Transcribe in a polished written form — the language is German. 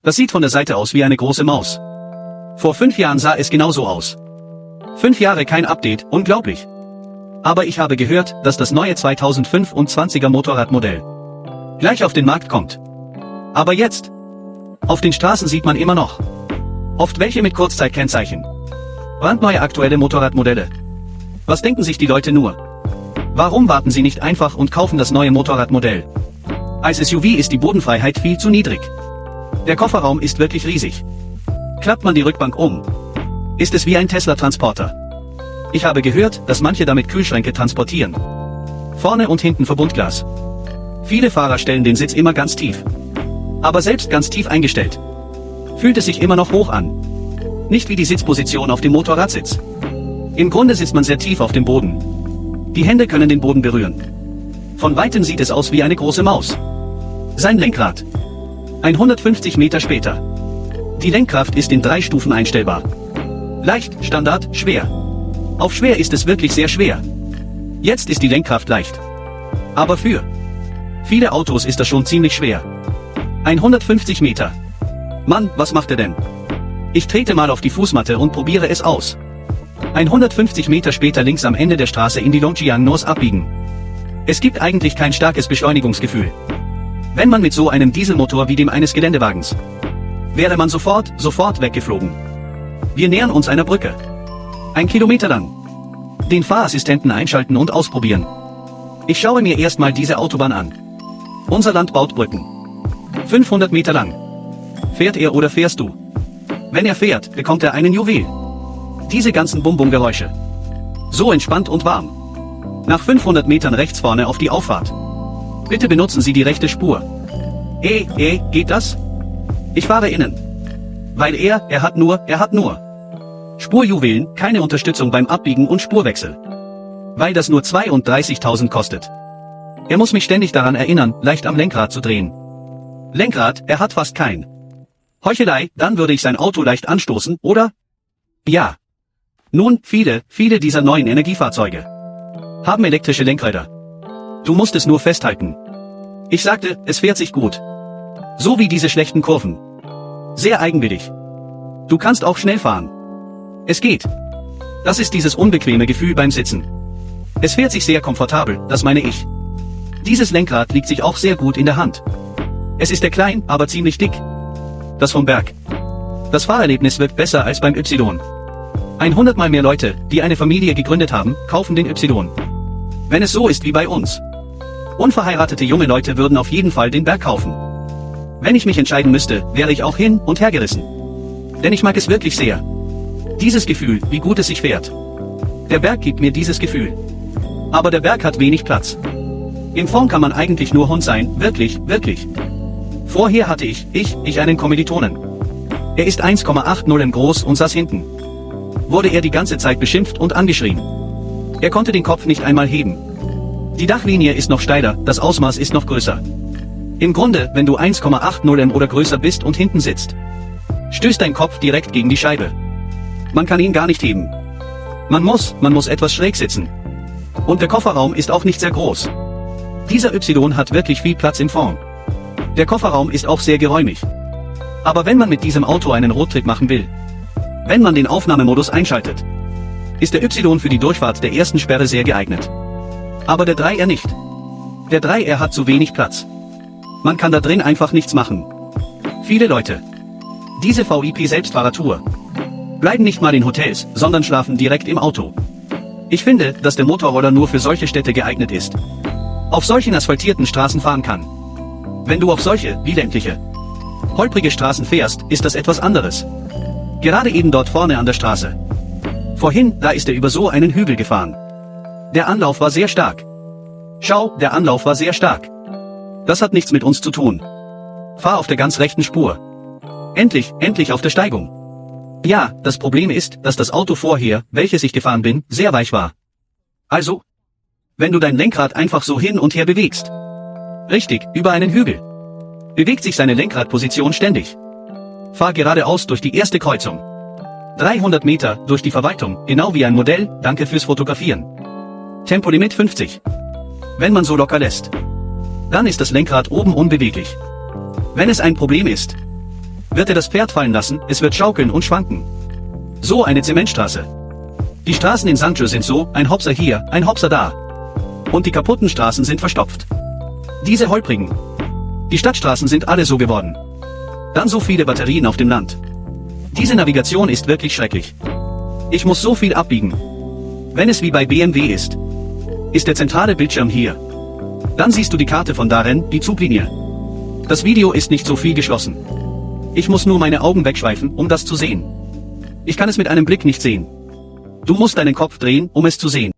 Das sieht von der Seite aus wie eine große Maus. Vor 5 Jahren sah es genauso aus. 5 Jahre kein Update, unglaublich. Aber ich habe gehört, dass das neue 2025er Motorradmodell gleich auf den Markt kommt. Aber jetzt? Auf den Straßen sieht man immer noch oft welche mit Kurzzeitkennzeichen. Brandneue aktuelle Motorradmodelle. Was denken sich die Leute nur? Warum warten sie nicht einfach und kaufen das neue Motorradmodell? Als SUV ist die Bodenfreiheit viel zu niedrig. Der Kofferraum ist wirklich riesig. Klappt man die Rückbank um, ist es wie ein Tesla-Transporter. Ich habe gehört, dass manche damit Kühlschränke transportieren. Vorne und hinten Verbundglas. Viele Fahrer stellen den Sitz immer ganz tief. Aber selbst ganz tief eingestellt fühlt es sich immer noch hoch an. Nicht wie die Sitzposition auf dem Motorradsitz. Im Grunde sitzt man sehr tief auf dem Boden. Die Hände können den Boden berühren. Von weitem sieht es aus wie eine große Maus. Sein Lenkrad. 150 Meter später. Die Lenkkraft ist in 3 Stufen einstellbar. Leicht, Standard, schwer. Auf schwer ist es wirklich sehr schwer. Jetzt ist die Lenkkraft leicht. Aber für viele Autos ist das schon ziemlich schwer. 150 Meter. Mann, was macht er denn? Ich trete mal auf die Fußmatte und probiere es aus. 150 Meter später links am Ende der Straße in die Longjiang-Nos abbiegen. Es gibt eigentlich kein starkes Beschleunigungsgefühl. Wenn man mit so einem Dieselmotor wie dem eines Geländewagens wäre man sofort weggeflogen. Wir nähern uns einer Brücke. 1 Kilometer lang. Den Fahrassistenten einschalten und ausprobieren. Ich schaue mir erstmal diese Autobahn an. Unser Land baut Brücken. 500 Meter lang. Fährt er oder fährst du? Wenn er fährt, bekommt er einen Juwel. Diese ganzen Bum-Bum-Geräusche. So entspannt und warm. Nach 500 Metern rechts vorne auf die Auffahrt. Bitte benutzen Sie die rechte Spur. Geht das? Ich fahre innen. Weil er hat nur. Spurjuwelen, keine Unterstützung beim Abbiegen und Spurwechsel. Weil das nur 32.000 kostet. Er muss mich ständig daran erinnern, leicht am Lenkrad zu drehen. Lenkrad, er hat fast kein. Heuchelei, dann würde ich sein Auto leicht anstoßen, oder? Ja. Nun, viele dieser neuen Energiefahrzeuge haben elektrische Lenkräder. Du musst es nur festhalten. Ich sagte, es fährt sich gut. So wie diese schlechten Kurven. Sehr eigenwillig. Du kannst auch schnell fahren. Es geht. Das ist dieses unbequeme Gefühl beim Sitzen. Es fährt sich sehr komfortabel, das meine ich. Dieses Lenkrad liegt sich auch sehr gut in der Hand. Es ist klein, aber ziemlich dick. Das vom Berg. Das Fahrerlebnis wirkt besser als beim Y. 100 Mal mehr Leute, die eine Familie gegründet haben, kaufen den Y. Wenn es so ist wie bei uns. Unverheiratete junge Leute würden auf jeden Fall den Berg kaufen. Wenn ich mich entscheiden müsste, wäre ich auch hin und her gerissen. Denn ich mag es wirklich sehr. Dieses Gefühl, wie gut es sich fährt. Der Berg gibt mir dieses Gefühl. Aber der Berg hat wenig Platz. Im Fond kann man eigentlich nur Hund sein, wirklich. Vorher hatte ich einen Kommilitonen. Er ist 1,80 groß und saß hinten. Wurde er die ganze Zeit beschimpft und angeschrien. Er konnte den Kopf nicht einmal heben. Die Dachlinie ist noch steiler, das Ausmaß ist noch größer. Im Grunde, wenn du 1,80 oder größer bist und hinten sitzt, stößt dein Kopf direkt gegen die Scheibe. Man kann ihn gar nicht heben. Man muss etwas schräg sitzen. Und der Kofferraum ist auch nicht sehr groß. Dieser Y hat wirklich viel Platz im Fond. Der Kofferraum ist auch sehr geräumig. Aber wenn man mit diesem Auto einen Roadtrip machen will, wenn man den Aufnahmemodus einschaltet, ist der Y für die Durchfahrt der ersten Sperre sehr geeignet. Aber der 3R nicht. Der 3R hat zu wenig Platz. Man kann da drin einfach nichts machen. Viele Leute. Diese VIP-Selbstfahrertour bleiben nicht mal in Hotels, sondern schlafen direkt im Auto. Ich finde, dass der Motorroller nur für solche Städte geeignet ist. Auf solchen asphaltierten Straßen fahren kann. Wenn du auf solche, wie ländliche, holprige Straßen fährst, ist das etwas anderes. Gerade eben dort vorne an der Straße. Vorhin, da ist er über so einen Hügel gefahren. Der Anlauf war sehr stark. Schau, der Anlauf war sehr stark. Das hat nichts mit uns zu tun. Fahr auf der ganz rechten Spur. Endlich auf der Steigung. Ja, das Problem ist, dass das Auto vorher, welches ich gefahren bin, sehr weich war. Also, wenn du dein Lenkrad einfach so hin und her bewegst. Richtig, über einen Hügel. Bewegt sich seine Lenkradposition ständig. Fahr geradeaus durch die erste Kreuzung. 300 Meter durch die Verwaltung, genau wie ein Modell, danke fürs Fotografieren. Tempolimit 50. Wenn man so locker lässt, dann ist das Lenkrad oben unbeweglich. Wenn es ein Problem ist, Wird er das Pferd fallen lassen, es wird schaukeln und schwanken. So eine Zementstraße. Die Straßen in St. Joe sind so, ein Hopser hier, ein Hopser da. Und die kaputten Straßen sind verstopft. Diese holprigen. Die Stadtstraßen sind alle so geworden. Dann so viele Batterien auf dem Land. Diese Navigation ist wirklich schrecklich. Ich muss so viel abbiegen. Wenn es wie bei BMW ist der zentrale Bildschirm hier. Dann siehst du die Karte von darin, die Zuglinie. Das Video ist nicht so viel geschlossen. Ich muss nur meine Augen wegschweifen, um das zu sehen. Ich kann es mit einem Blick nicht sehen. Du musst deinen Kopf drehen, um es zu sehen.